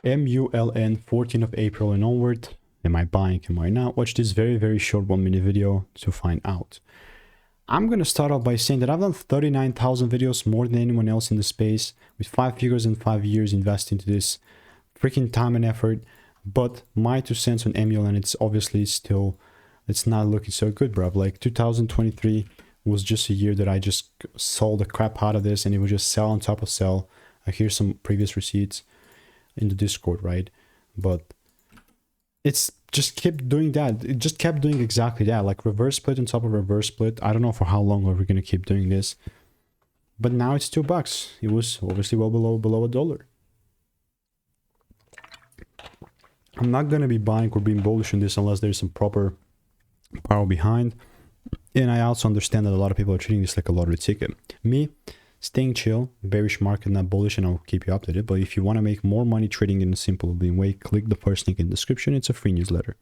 MULN 14th of April and onward. Am I buying? Am I not? Watch this very short 1-minute video to find out. I'm going to start off by saying that I've done 39,000 videos, more than anyone else in the space, with 5 figures and 5 years investing into this freaking time and effort. But my 2 cents on MULN, it's obviously still, it's not looking so good, bro. Like 2023 was just a year that I just sold the crap out of this, and it was just sell on top of sell. Here's some previous receipts in the Discord, right? But it's just kept doing that. It just kept doing exactly that, like reverse split on top of reverse split. I don't know for how long we're going to keep doing this, but now it's $2. It was obviously well below $1. I'm not going to be buying or being bullish on this unless there's some proper power behind. And I also understand that a lot of people are treating this like a lottery ticket. Me, staying chill, bearish market, not bullish, and I'll keep you updated. But if you want to make more money trading in a simple way, click the first link in the description. It's a free newsletter.